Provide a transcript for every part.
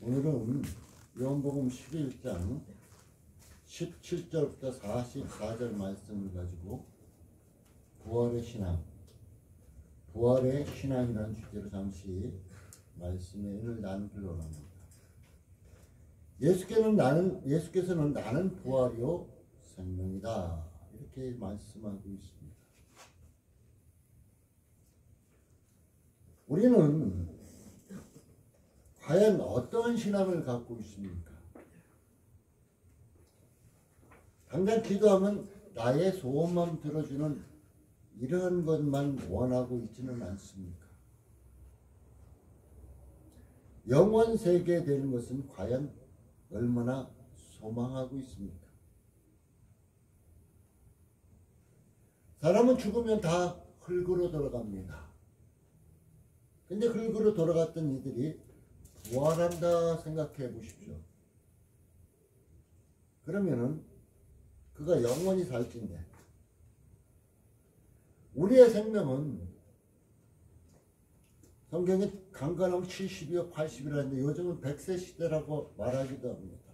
오늘은 요한복음 11장 17절부터 44절 말씀을 가지고 부활의 신앙이라는 주제로 잠시 말씀의 은을 나누기로 합니다. 예수께서는 나는 부활이요 생명이다 이렇게 말씀하고 있습니다. 우리는 과연 어떠한 신앙을 갖고 있습니까? 당장 기도하면 나의 소원만 들어주는 이러한 것만 원하고 있지는 않습니까? 영원 세계에 되는 것은 과연 얼마나 소망하고 있습니까? 사람은 죽으면 다 흙으로 돌아갑니다. 근데 흙으로 돌아갔던 이들이 부활한다 생각해 보십시오. 그러면은 그가 영원히 살 텐데, 우리의 생명은 성경에 강간하면 70이요 80이라는데 요즘은 100세 시대라고 말하기도 합니다.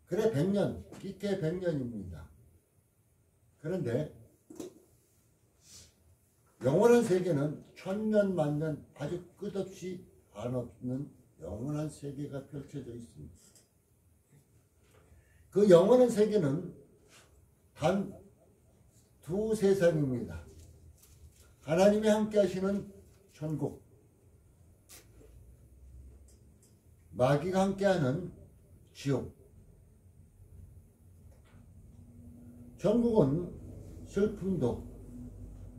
그래 100년, 깊게 100년입니다. 그런데 영원한 세계는 천년 만년 아주 끝없이 한없는 영원한 세계가 펼쳐져 있습니다. 그 영원한 세계는 단 두 세상입니다. 하나님이 함께 하시는 천국, 마귀가 함께하는 지옥. 천국은 슬픔도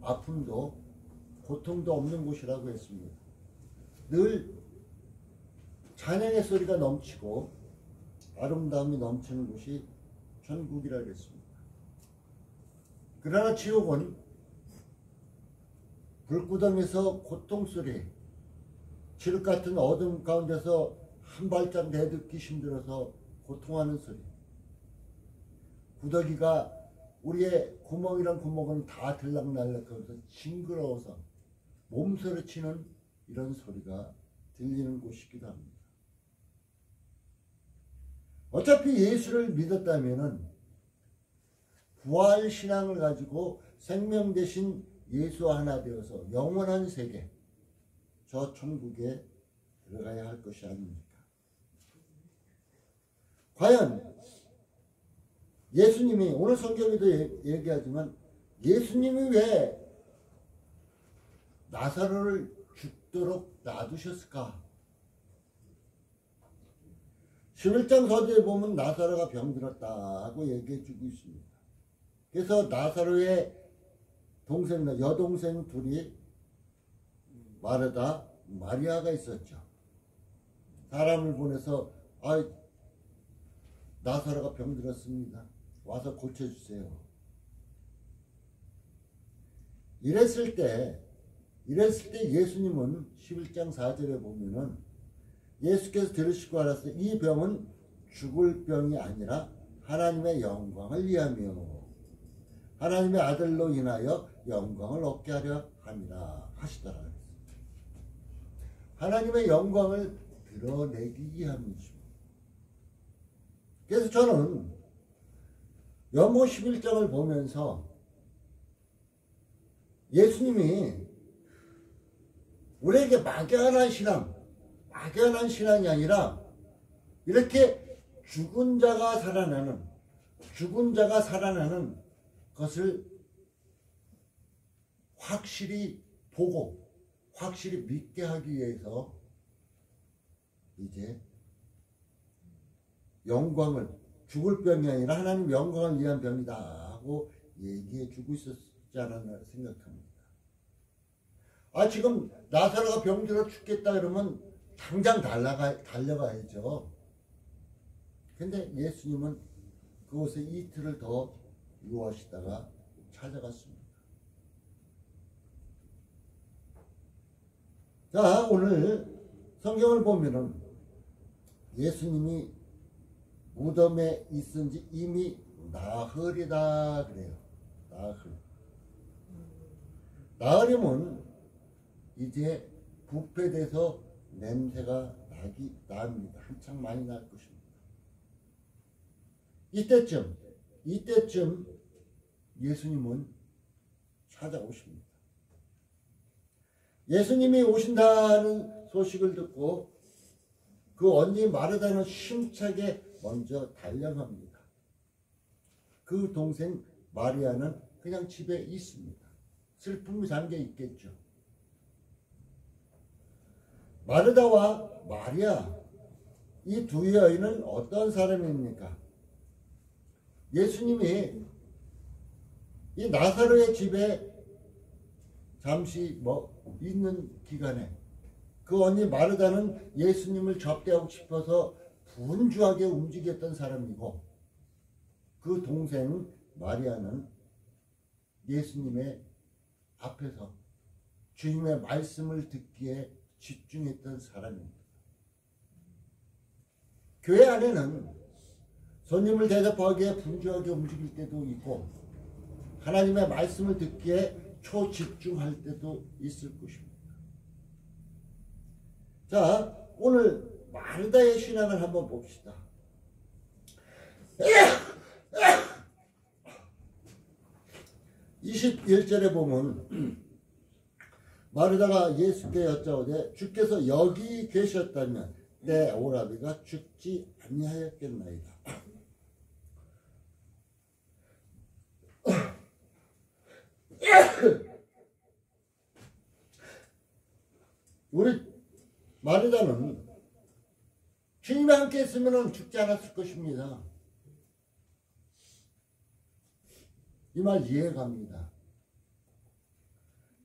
아픔도 고통도 없는 곳이라고 했습니다. 늘 찬양의 소리가 넘치고 아름다움이 넘치는 곳이 천국이라고 했습니다. 그러나 지옥은 불구덩이에서 고통소리, 칠흑 같은 어둠 가운데서 한 발짝 내딛기 힘들어서 고통하는 소리, 구더기가 우리의 구멍이란 구멍은 다 들락날락하면서 징그러워서 몸서리치는 이런 소리가 들리는 곳이기도 합니다. 어차피 예수를 믿었다면 부활 신앙을 가지고 생명 대신 예수와 하나 되어서 영원한 세계, 저 천국에 들어가야 할 것이 아닙니까? 과연 예수님이, 오늘 성경에도 얘기하지만 예수님이 왜 나사로를 죽도록 놔두셨을까? 11장 서두에 보면 나사로가 병들었다고 얘기해 주고 있습니다. 그래서 나사로의 여동생 둘이 마르다, 마리아가 있었죠. 사람을 보내서 나사로가 병들었습니다. 와서 고쳐주세요. 이랬을 때 예수님은 11장 4절에 보면은 예수께서 들으시고 알았어요. 이 병은 죽을 병이 아니라 하나님의 영광을 위하며 하나님의 아들로 인하여 영광을 얻게 하려 함이라 하시더라. 하나님의 영광을 드러내기 위함이죠. 그래서 저는 요한복음 11장을 보면서 예수님이 우리에게 막연한 신앙이 아니라 이렇게 죽은 자가 살아나는 것을 확실히 보고 확실히 믿게 하기 위해서 이제 영광을, 죽을 병이 아니라 하나님 영광을 위한 병이다 하고 얘기해 주고 있었지 않았나 생각합니다. 지금 나사로가 병들어 죽겠다 그러면 당장 달려가야죠. 근데 예수님은 그곳에 이틀을 더 유하시다가 찾아갔습니다. 자, 오늘 성경을 보면은 예수님이 무덤에 있은 지 이미 나흘이다 그래요. 나흘이면 이제 부패돼서 냄새가 닭이 납니다. 한창 많이 날 것입니다. 이때쯤 예수님은 찾아오십니다. 예수님이 오신다는 소식을 듣고 그 언니 마르다는 힘차게 먼저 달려갑니다. 그 동생 마리아는 그냥 집에 있습니다. 슬픔이 잠겨 있겠죠. 마르다와 마리아, 이 두 여인은 어떤 사람입니까? 예수님이 이 나사로의 집에 잠시 있는 기간에 그 언니 마르다는 예수님을 접대하고 싶어서 분주하게 움직였던 사람이고, 그 동생 마리아는 예수님의 앞에서 주님의 말씀을 듣기에 집중했던 사람입니다. 교회 안에는 손님을 대접하기에 분주하게 움직일 때도 있고, 하나님의 말씀을 듣기에 초집중할 때도 있을 것입니다. 자, 오늘 마르다의 신앙을 한번 봅시다. 21절에 보면 마르다가 예수께 여짜오되 주께서 여기 계셨다면 내 오라비가 죽지 아니하였겠나이다. 우리 마르다는 주님이 함께 했으면 죽지 않았을 것입니다. 이 말 이해갑니다.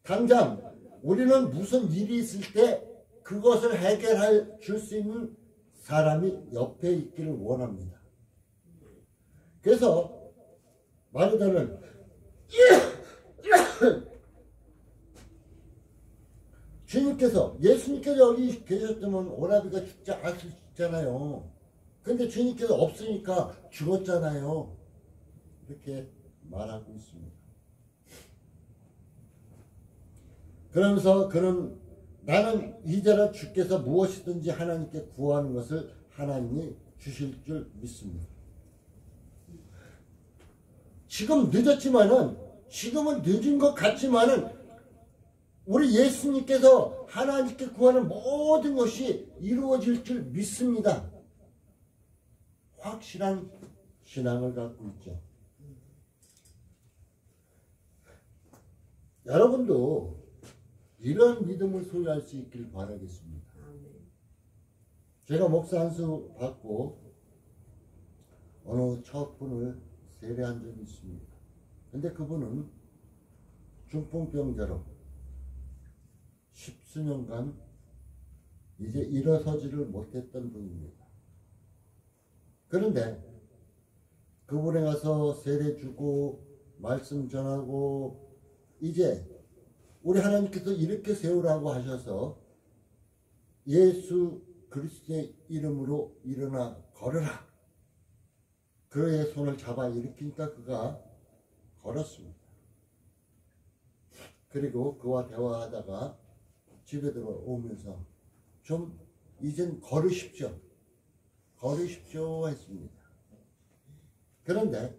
당장 우리는 무슨 일이 있을 때 그것을 해결해 줄 수 있는 사람이 옆에 있기를 원합니다. 그래서 마르다는 예수님께서 여기 계셨다면 오라비가 죽지 않았잖아요. 근데 주님께서 없으니까 죽었잖아요. 이렇게 말하고 있습니다. 그러면서 그는 나는 이제는 주께서 무엇이든지 하나님께 구하는 것을 하나님이 주실 줄 믿습니다. 지금은 늦은 것 같지만은 우리 예수님께서 하나님께 구하는 모든 것이 이루어질 줄 믿습니다. 확실한 신앙을 갖고 있죠. 여러분도 이런 믿음을 소유할 수 있길 바라겠습니다. 제가 목사 한 수 받고 어느 첫 분을 세례한 적이 있습니다. 근데 그분은 중풍병자로 10수년간 이제 일어서지를 못했던 분입니다. 그런데 그분에 가서 세례 주고 말씀 전하고 이제 우리 하나님께서 이렇게 세우라고 하셔서 예수 그리스도의 이름으로 일어나 걸으라. 그의 손을 잡아 일으키니까 그가 걸었습니다. 그리고 그와 대화하다가 집에 들어오면서 좀 이젠 걸으십시오 했습니다. 그런데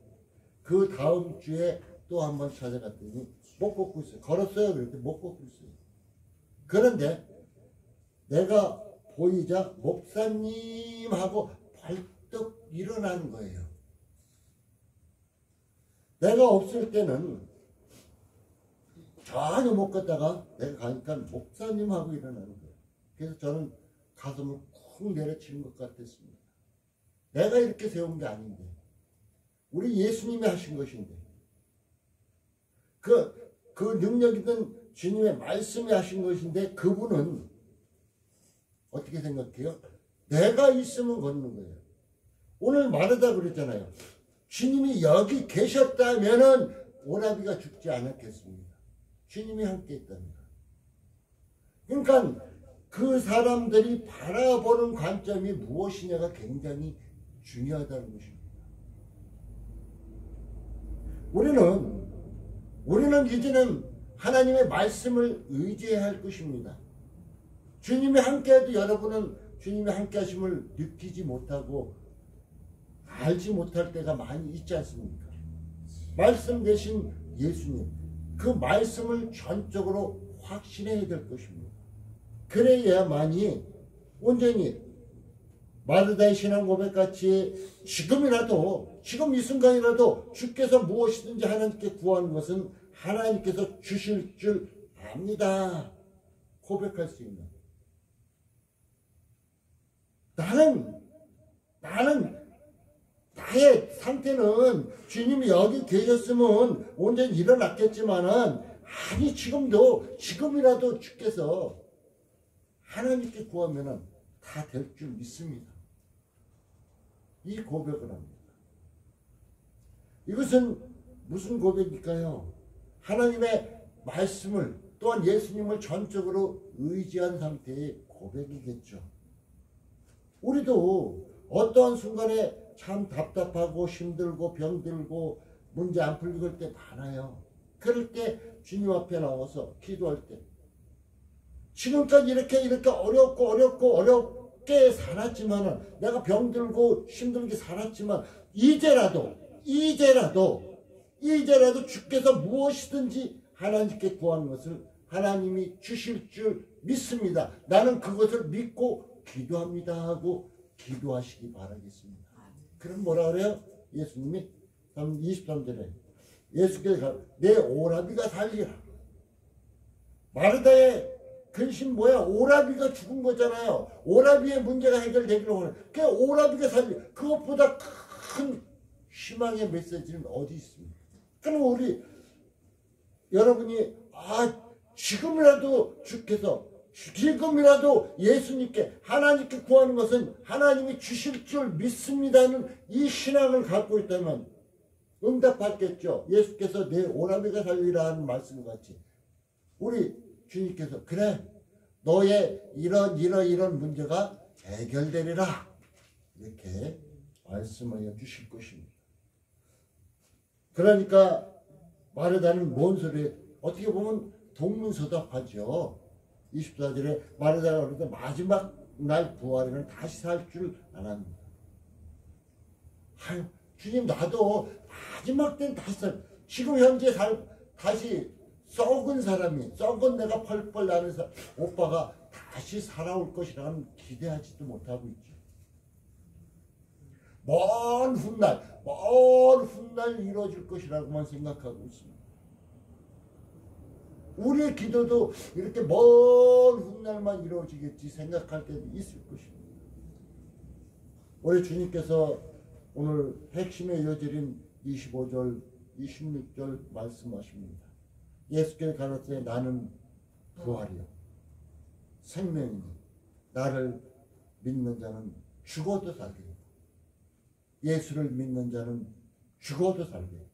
그 다음 주에 또 한 번 찾아갔더니 못 걷고 있어요. 걸었어요. 그랬더니 못 걷고 있어요. 그런데 내가 보이자 목사님 하고 벌떡 일어나는 거예요. 내가 없을 때는 전혀 못 걷다가 내가 가니까 목사님 하고 일어나는 거예요. 그래서 저는 가슴을 쿵 내려치는 것 같았습니다. 내가 이렇게 세운 게 아닌데 우리 예수님이 하신 것인데 그 능력 있는 주님의 말씀이 하신 것인데 그분은 어떻게 생각해요? 내가 있으면 걷는 거예요. 오늘 마르다 그랬잖아요. 주님이 여기 계셨다면은 오라비가 죽지 않았겠습니다. 주님이 함께 있답니다. 그러니까 그 사람들이 바라보는 관점이 무엇이냐가 굉장히 중요하다는 것입니다. 우리는 이제는 하나님의 말씀을 의지해야 할 것입니다. 주님이 함께해도 여러분은 주님의 함께 하심을 느끼지 못하고 알지 못할 때가 많이 있지 않습니까? 말씀 대신 예수님, 그 말씀을 전적으로 확신해야 될 것입니다. 그래야만이 온전히 마르다의 신앙 고백같이 지금이라도, 지금 이 순간이라도 주께서 무엇이든지 하나님께 구하는 것은 하나님께서 주실 줄 압니다. 고백할 수 있는. 나의 상태는 주님이 여기 계셨으면 온전히 일어났겠지만은, 아니, 지금이라도 주께서 하나님께 구하면은 다 될 줄 믿습니다. 이 고백을 합니다. 이것은 무슨 고백일까요? 하나님의 말씀을 또한 예수님을 전적으로 의지한 상태의 고백이겠죠. 우리도 어떠한 순간에 참 답답하고 힘들고 병들고 문제 안 풀릴 때 많아요. 그럴 때 주님 앞에 나와서 기도할 때, 지금까지 이렇게 어렵게 살았지만은, 내가 병들고 힘들게 살았지만 이제라도 주께서 무엇이든지 하나님께 구하는 것을 하나님이 주실 줄 믿습니다. 나는 그것을 믿고 기도합니다 하고 기도하시기 바라겠습니다. 그럼 뭐라 그래요? 예수님이 23절에 예수께서 내 오라비가 살리라. 마르다의 근심 뭐야? 오라비가 죽은 거잖아요. 오라비의 문제가 해결되기로 하는. 그 오라비가 살리. 그것보다 큰 희망의 메시지는 어디 있습니까? 그럼 여러분이 지금이라도 주께서, 지금이라도 예수님께, 하나님께 구하는 것은 하나님이 주실 줄 믿습니다는 이 신앙을 갖고 있다면 응답받겠죠. 예수께서 내 오라비가 살리라 하는 말씀 같이 우리 주님께서 그래, 너의 이런 문제가 해결되리라 이렇게 말씀하여 주실 것입니다. 그러니까 마르다는 뭔 소리, 어떻게 보면 동문서답하죠. 24절에 마르다가 그러니까 마지막 날 부활에는 다시 살 줄 알았습니다. 주님, 나도 마지막 때는 다시 지금 현재 다시 썩은 내가 펄펄 나는 오빠가 다시 살아올 것이라는 기대하지도 못하고 있죠. 먼 훗날 이루어질 것이라고만 생각하고 있습니다. 우리의 기도도 이렇게 먼 훗날만 이루어지겠지 생각할 때도 있을 것입니다. 우리 주님께서 오늘 핵심에 이어드린 25절, 26절 말씀하십니다. 예수께서 가로되 나는 부활이요 생명이니 나를 믿는 자는 죽어도 살게 되고 예수를 믿는 자는 죽어도 살게 되고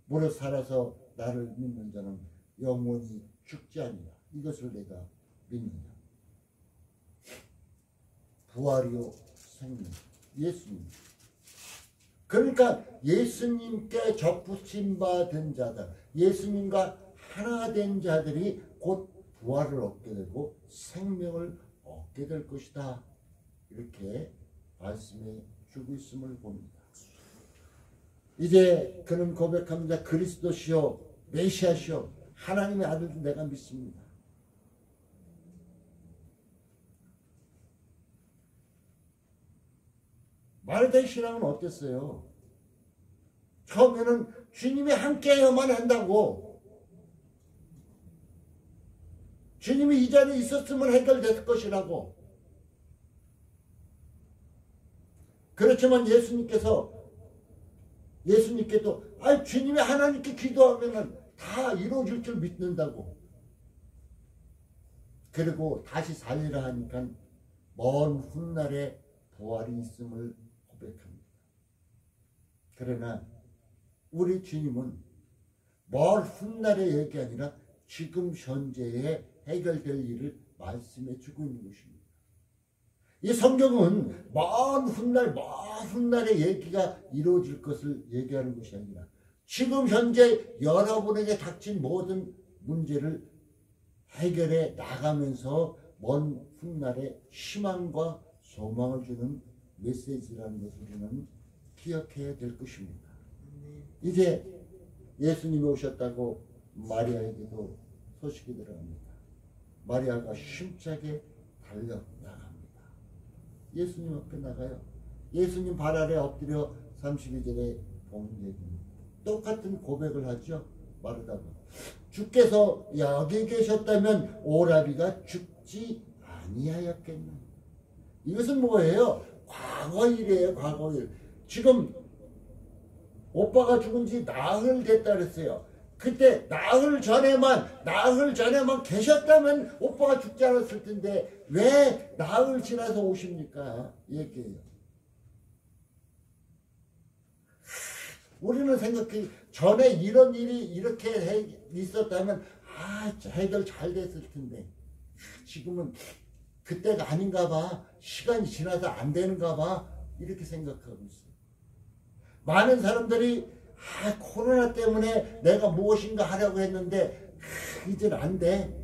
무릇 살아서 나를 믿는 자는 영원히 죽지 아니라. 이것을 내가 믿느냐. 부활이요 생명, 예수님. 그러니까 예수님께 접붙임 바 된 자들, 예수님과 하나 된 자들이 곧 부활을 얻게 되고 생명을 얻게 될 것이다. 이렇게 말씀해 주고 있음을 봅니다. 이제 그는 고백합니다. 그리스도시요 메시아시요 하나님의 아들 내가 믿습니다. 마르다의 신앙은 어땠어요? 처음에는 주님이 함께해야만 한다고, 주님이 이 자리에 있었으면 해결될 것이라고. 그렇지만 예수님께도 주님이 하나님께 기도하면 다 이루어질 줄 믿는다고. 그리고 다시 살리라 하니까 먼 훗날에 부활이 있음을 고백합니다. 그러나 우리 주님은 먼 훗날의 얘기 아니라 지금 현재에 해결될 일을 말씀해 주고 있는 것입니다. 이 성경은 먼 훗날의 얘기가 이루어질 것을 얘기하는 것이 아니라 지금 현재 여러분에게 닥친 모든 문제를 해결해 나가면서 먼 훗날의 희망과 소망을 주는 메시지라는 것을 우리는 기억해야 될 것입니다. 이제 예수님이 오셨다고 마리아에게도 소식이 들어갑니다. 마리아가 힘차게 달려나갑니다. 예수님 앞에 나가요. 예수님 발 아래 엎드려 32절에 보면 얘기입니다. 똑같은 고백을 하죠. 마르다가 주께서 여기 계셨다면 오라비가 죽지 아니하였겠나. 이것은 뭐예요? 과거일이에요. 과거일. 지금 오빠가 죽은 지 나흘 됐다 그랬어요. 그때 나흘 전에만 계셨다면 오빠가 죽지 않았을 텐데 왜 나흘 지나서 오십니까? 얘기해요. 우리는 생각해 전에 이런 일이 이렇게 있었다면 해결 잘 됐을 텐데 지금은 그때가 아닌가 봐. 시간이 지나서 안 되는가 봐. 이렇게 생각하고 있어요. 많은 사람들이 코로나 때문에 내가 무엇인가 하려고 했는데 이제는 안 돼.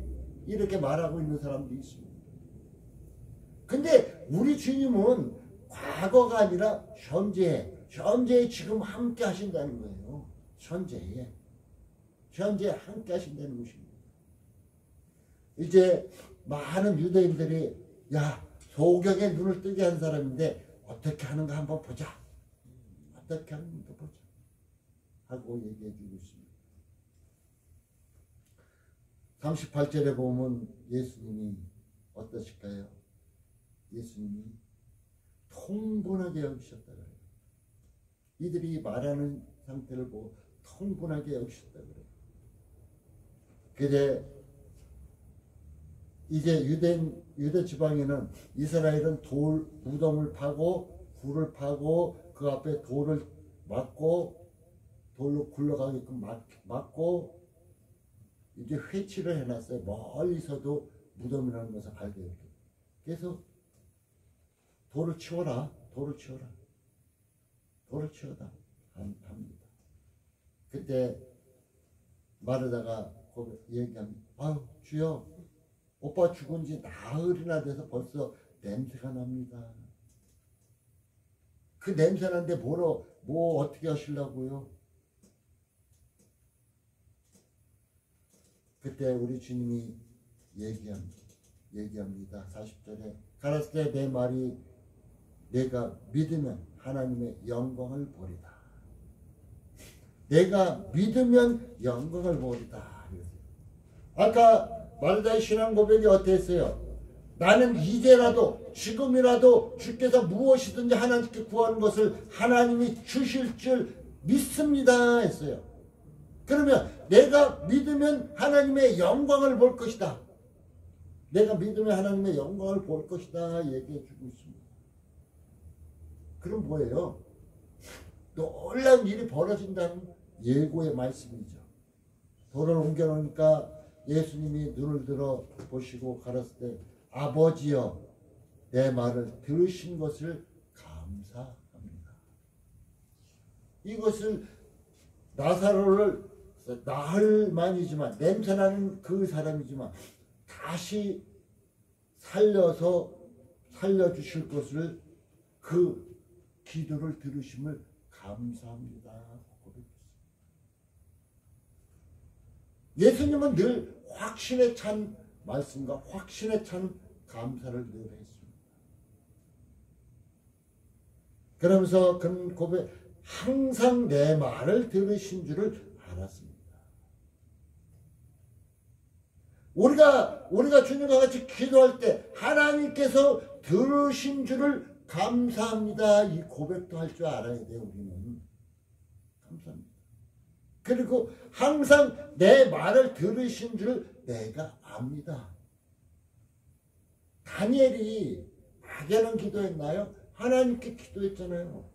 이렇게 말하고 있는 사람도 있습니다. 근데 우리 주님은 과거가 아니라 현재에 지금 함께 하신다는 거예요. 현재에 함께 하신다는 것입니다. 이제 많은 유대인들이 소경의 눈을 뜨게 한 사람인데 어떻게 하는가 한번 보자. 어떻게 하는가 보자. 하고 얘기해 주고 있습니다. 38절에 보면 예수님이 어떠실까요? 예수님이 통분하게 여기셨다 그래요. 이들이 말하는 상태를 보고 통분하게 여기셨다 그래요. 그래 이제 유대 지방에는 이스라엘은 무덤을 파고 굴을 파고 그 앞에 돌을 막고 돌로 굴러가게끔 막고 이제 회치를 해놨어요. 멀리서도 무덤이라는 것을 알게 이렇게. 그래서 돌을 치워라. 합니다. 그때 마르다가 얘기합니다. 주여, 오빠 죽은 지 나흘이나 돼서 벌써 냄새가 납니다. 그 냄새 나는데 뭐 어떻게 하시려고요? 그때 우리 주님이 얘기합니다. 40절에 가라사대 때 내 말이 내가 믿으면 하나님의 영광을 보리다. 내가 믿으면 영광을 보리다. 아까 마르다의 신앙 고백이 어땠어요? 나는 이제라도 지금이라도 주께서 무엇이든지 하나님께 구하는 것을 하나님이 주실 줄 믿습니다 했어요. 그러면 내가 믿으면 하나님의 영광을 볼 것이다. 내가 믿으면 하나님의 영광을 볼 것이다 얘기해 주고 있습니다. 그럼 뭐예요? 놀라운 일이 벌어진다는 예고의 말씀이죠. 돌을 옮겨놓으니까 예수님이 눈을 들어 보시고 가라사대 때 아버지여 내 말을 들으신 것을 감사합니다. 이것을 나사로를 나흘 만이지만 냄새나는 그 사람이지만 다시 살려주실 것을 그 기도를 들으심을 감사합니다. 예수님은 늘 확신에 찬 말씀과 확신에 찬 감사를 늘 했습니다. 그러면서 그는 고백 항상 내 말을 들으신 줄을 알았습니다. 우리가 주님과 같이 기도할 때 하나님께서 들으신 줄을 감사합니다. 이 고백도 할 줄 알아야 돼요. 우리는 감사합니다. 그리고 항상 내 말을 들으신 줄 내가 압니다. 다니엘이 막연한 기도했나요? 하나님께 기도했잖아요.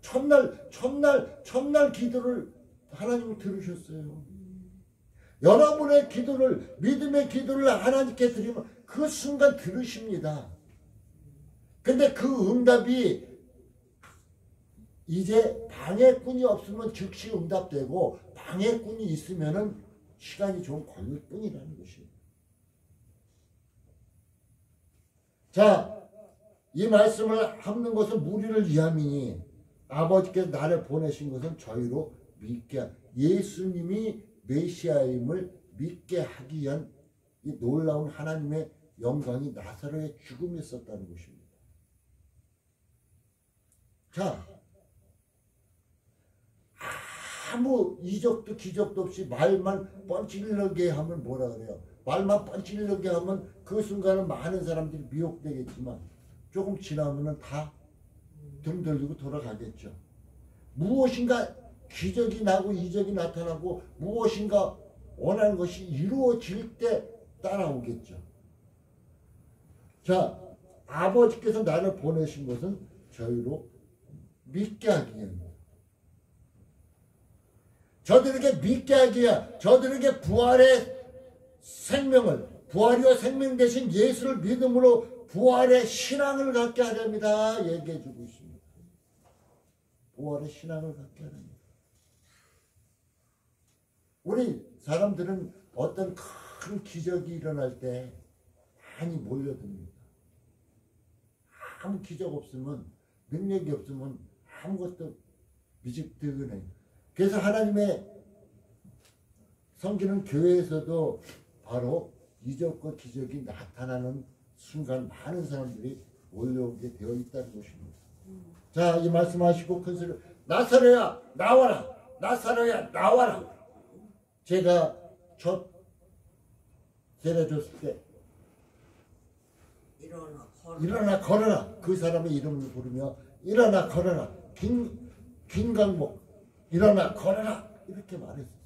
첫날 기도를 하나님이 들으셨어요. 여러분의 기도를, 믿음의 기도를 하나님께 드리면 그 순간 들으십니다. 근데 그 응답이 이제 방해꾼이 없으면 즉시 응답되고 방해꾼이 있으면은 시간이 좀 걸릴 뿐이라는 것이에요. 자, 이 말씀을 함는 것은 우리를 위함이니 아버지께서 나를 보내신 것은 저희로 믿게 예수님이 메시아임을 믿게 하기 위한 이 놀라운 하나님의 영광이 나사로의 죽음에 있었다는 것입니다. 자, 아무 이적도 기적도 없이 말만 뻔질르게 하면 뭐라 그래요? 말만 뻔질르게 하면 그 순간은 많은 사람들이 미혹되겠지만 조금 지나면은 다 등 돌리고 돌아가겠죠. 무엇인가 기적이 나고 이적이 나타나고 무엇인가 원하는 것이 이루어질 때 따라오겠죠. 자, 아버지께서 나를 보내신 것은 저희로 믿게 하기 위함입니다. 저들에게 믿게 하기 위하 저들에게 부활의 생명을 부활이와 생명 대신 예수를 믿음으로 부활의 신앙을 갖게 하렵니다. 얘기해 주고 있습니다. 부활의 신앙을 갖게 하렵니다. 우리 사람들은 어떤 큰 기적이 일어날 때 많이 몰려듭니다. 아무 기적 없으면 능력이 없으면 아무것도 미적대근해요. 그래서 하나님의 섬기는 교회에서도 바로 이적과 기적이 나타나는 순간 많은 사람들이 몰려오게 되어 있다는 것입니다. 자, 이 말씀하시고 큰 소리로 나사로야 나와라, 나사로야 나와라. 제가 첫 데려줬을 때 일어나 걸어라. 그 사람의 이름을 부르며 일어나 걸어라. 김강목 일어나 걸어라. 이렇게 말했어요.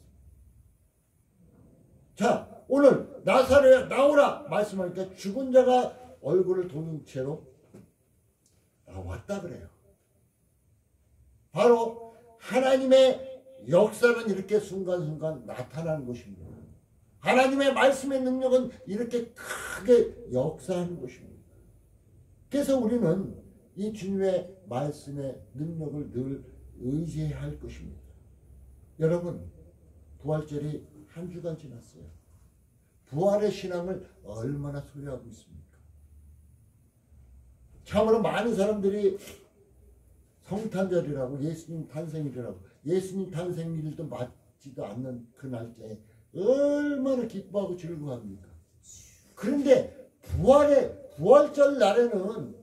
자, 오늘 나사로야 나오라 말씀하니까 죽은 자가 얼굴을 동인 채로 나왔다 그래요. 바로 하나님의 역사는 이렇게 순간순간 나타나는 것입니다. 하나님의 말씀의 능력은 이렇게 크게 역사하는 것입니다. 그래서 우리는 이 주님의 말씀의 능력을 늘 의지해야 할 것입니다. 여러분, 부활절이 한 주간 지났어요. 부활의 신앙을 얼마나 소유하고 있습니까? 참으로 많은 사람들이 성탄절이라고 예수님 탄생일이라고 예수님 탄생일도 맞지도 않는 그 날짜에 얼마나 기뻐하고 즐거워합니까? 그런데 부활절 날에는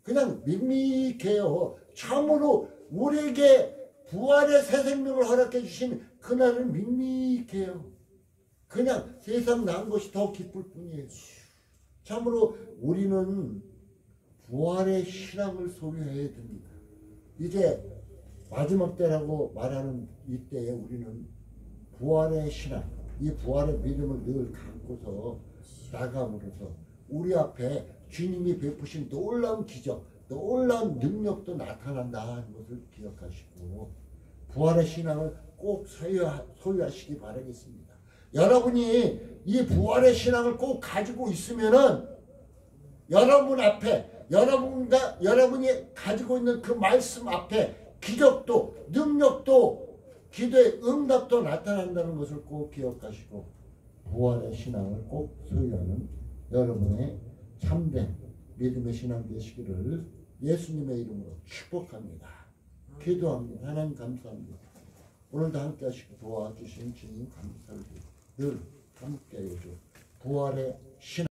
그냥 밋밋해요. 참으로 우리에게 부활의 새 생명을 허락해 주신 그날은 밋밋해요. 그냥 세상 난 것이 더 기쁠 뿐이에요. 참으로 우리는 부활의 신앙을 소유해야 됩니다. 이제 마지막 때라고 말하는 이때에 우리는 부활의 신앙, 이 부활의 믿음을 늘 갖고서 나감으로써 우리 앞에 주님이 베푸신 놀라운 기적, 놀라운 능력도 나타난다는 것을 기억하시고 부활의 신앙을 꼭 소유하시기 바라겠습니다. 여러분이 이 부활의 신앙을 꼭 가지고 있으면은 여러분 앞에 여러분이 가지고 있는 그 말씀 앞에 기적도 능력도 기도의 응답도 나타난다는 것을 꼭 기억하시고 부활의 신앙을 꼭 소유하는 여러분의 참된 믿음의 신앙 되시기를 예수님의 이름으로 축복합니다. 기도합니다. 하나님 감사합니다. 오늘도 함께 하시고 도와주신 주님 감사드립니다. 늘 함께 해줘 부활의 신앙